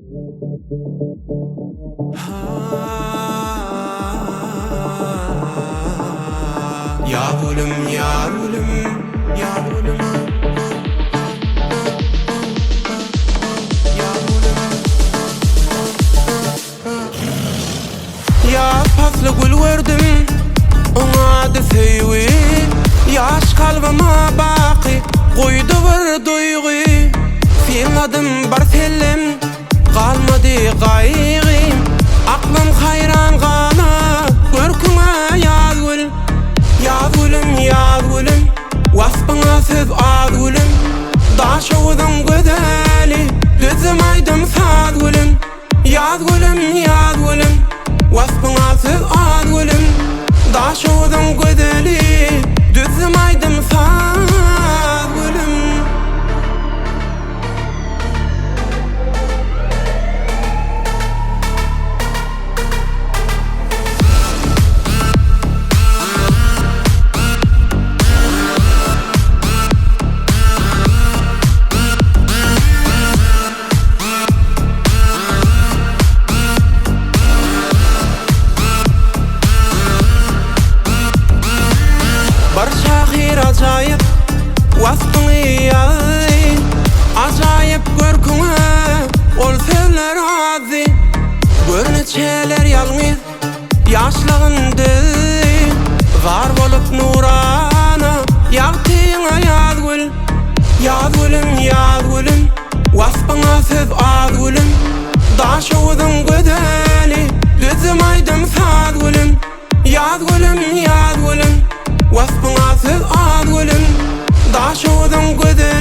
Ya gülüm, ya gülüm, ya gülüm, ya gülüm. Ya paslı gül verdim, ona da sevgi. Yaş kalbıma baki, koydu bir duygu. Sen adım bar sellem, kalmadı kaygı. Aklım hayran kana, görküme ya gül. Ya gülüm, ya gülüm, vasfına söz az gülüm. Daş oğudun güzeli, düzüm aydım saz gülüm. Ya gülüm, ya gülüm, vasfına söz az gülüm. Daş oğudun güzeli, düzüm aydım saz gülüm. Acayip vasfını yay, acayip görküne ol sevler azi. Görneçeler yalnız yaşlığındı, var bolup nurana yaktığına yaz gül. Yaz gülüm, yaz gülüm, vasfına söz az gülüm. Daş oğudun güzeli, düzüm aydım saz gülüm. Yaz gülüm, yaz gülüm, vasfına söz az gülüm. Daş oğudun güzeli.